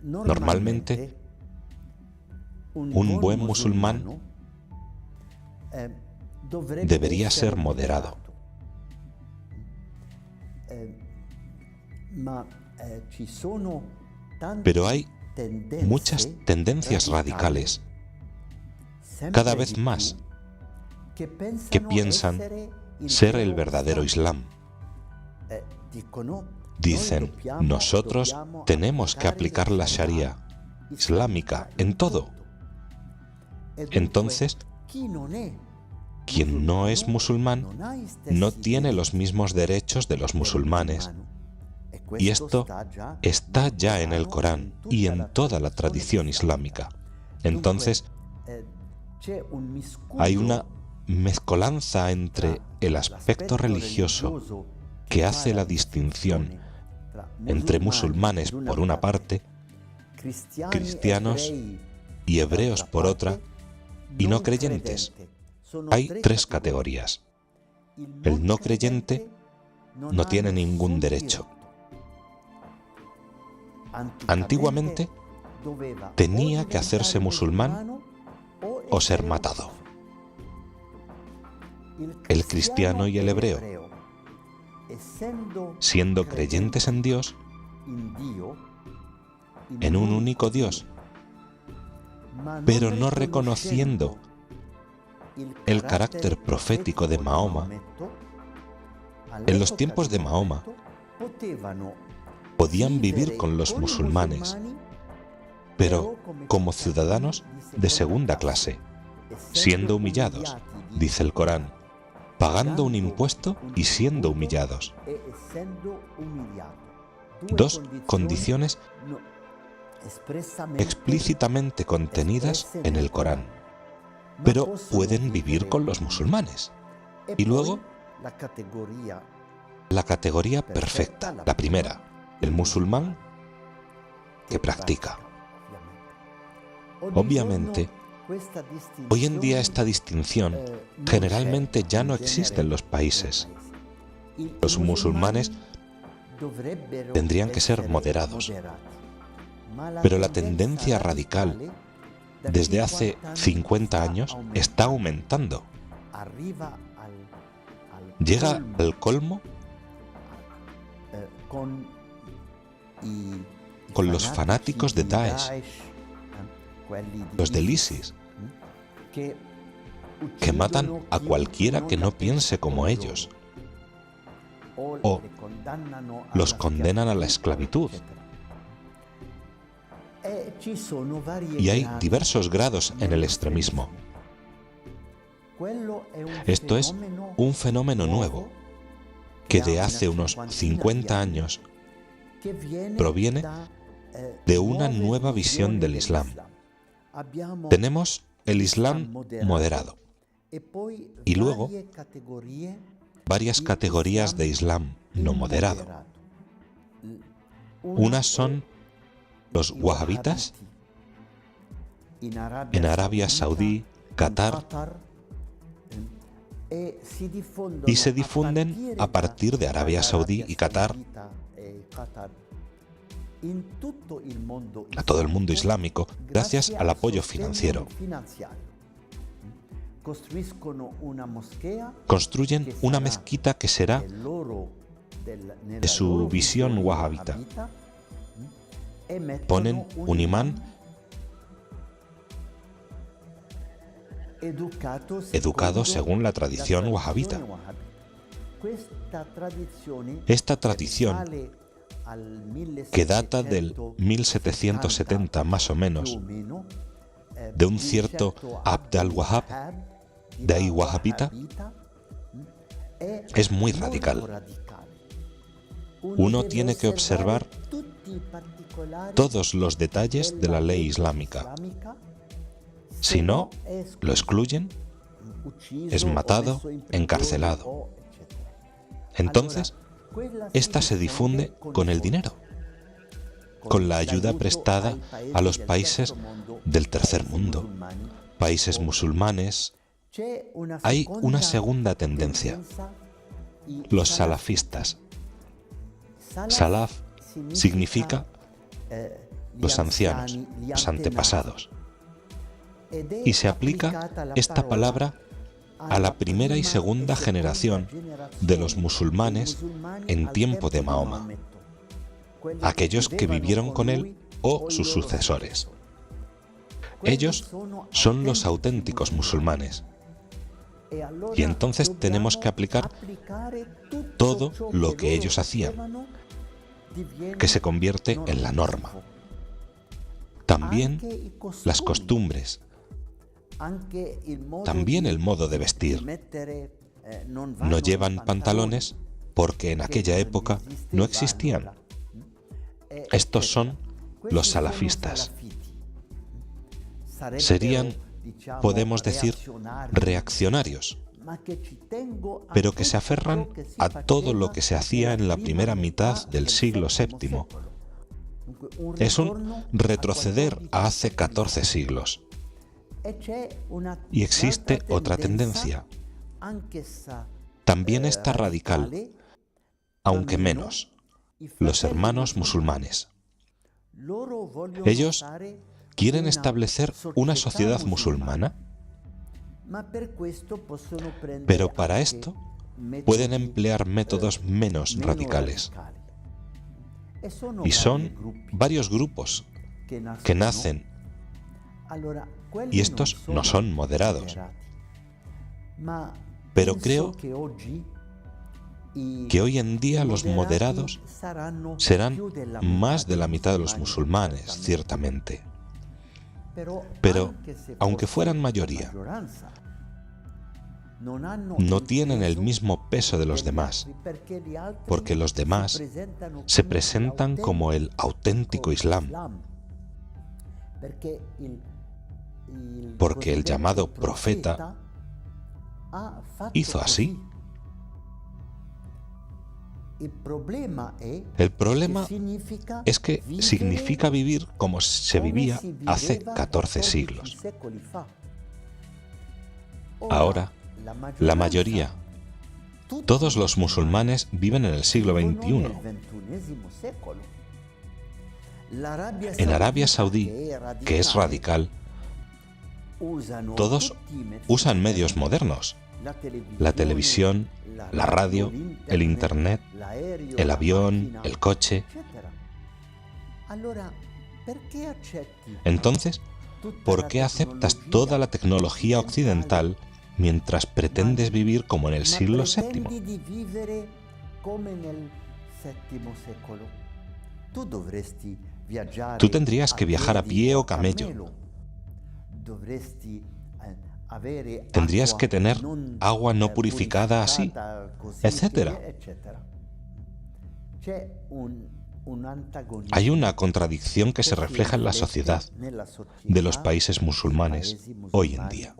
Normalmente, un buen musulmán debería ser moderado. Pero hay muchas tendencias radicales, cada vez más, que piensan ser el verdadero Islam. Dicen, nosotros tenemos que aplicar la Sharia islámica en todo. Entonces, quien no es musulmán no tiene los mismos derechos de los musulmanes. Y esto está ya en el Corán y en toda la tradición islámica. Entonces, hay una mezcolanza entre el aspecto religioso que hace la distinción entre musulmanes por una parte, cristianos y hebreos por otra, y no creyentes. Hay tres categorías. El no creyente no tiene ningún derecho. Antiguamente tenía que hacerse musulmán o ser matado. El cristiano y el hebreo, siendo creyentes en Dios, en un único Dios, pero no reconociendo el carácter profético de Mahoma, en los tiempos de Mahoma podían vivir con los musulmanes, pero como ciudadanos de segunda clase, siendo humillados, dice el Corán, pagando un impuesto y siendo humillados. Dos condiciones explícitamente contenidas en el Corán, pero pueden vivir con los musulmanes. Y luego, la categoría perfecta, la primera, el musulmán que practica. Obviamente, hoy en día esta distinción generalmente ya no existe en los países. Los musulmanes tendrían que ser moderados. Pero la tendencia radical desde hace 50 años está aumentando. Llega al colmo con los fanáticos de Daesh, los del ISIS, que matan a cualquiera que no piense como ellos, o los condenan a la esclavitud. Y hay diversos grados en el extremismo. Esto es un fenómeno nuevo que de hace unos 50 años proviene de una nueva visión del Islam. Tenemos el Islam moderado y luego varias categorías de Islam no moderado. Unas son los wahabitas en Arabia Saudí, Qatar, y se difunden a partir de Arabia Saudí y Qatar a todo el mundo islámico gracias al apoyo financiero. Construyen una mezquita que será de su visión wahabita. Ponen un imán educado según la tradición wahabita. Esta tradición, que data del 1770 más o menos, de un cierto Abd al-Wahhab, de ahí wahabita, es muy radical. Uno tiene que observar todos los detalles de la ley islámica. Si no, lo excluyen, es matado, encarcelado. Entonces, esta se difunde con el dinero, con la ayuda prestada a los países del tercer mundo, países musulmanes. Hay una segunda tendencia, los salafistas. Salaf significa los ancianos, los antepasados. Y se aplica esta palabra a la primera y segunda generación de los musulmanes en tiempo de Mahoma, aquellos que vivieron con él o sus sucesores. Ellos son los auténticos musulmanes. Y entonces tenemos que aplicar todo lo que ellos hacían, que se convierte en la norma. También las costumbres, también el modo de vestir. No llevan pantalones porque en aquella época no existían. Estos son los salafistas. Serían, podemos decir, reaccionarios, pero que se aferran a todo lo que se hacía en la primera mitad del siglo VII. Es un retroceder a hace 14 siglos. Y existe otra tendencia, también esta radical, aunque menos, los hermanos musulmanes. Ellos quieren establecer una sociedad musulmana, pero para esto pueden emplear métodos menos radicales. Y son varios grupos que nacen, y estos no son moderados. Pero creo que hoy en día los moderados serán más de la mitad de los musulmanes, ciertamente. Pero, aunque fueran mayoría, no tienen el mismo peso de los demás, porque los demás se presentan como el auténtico Islam, porque el llamado profeta hizo así. El problema es que significa vivir como se vivía hace 14 siglos. Ahora, la mayoría, todos los musulmanes viven en el siglo XXI. En Arabia Saudí, que es radical, todos usan medios modernos: la televisión, la radio, el internet, el avión, el coche. Entonces, ¿por qué aceptas toda la tecnología occidental mientras pretendes vivir como en el siglo VII? Tú tendrías que viajar a pie o camello. Tendrías que tener agua no purificada así, etc. Hay una contradicción que se refleja en la sociedad de los países musulmanes hoy en día.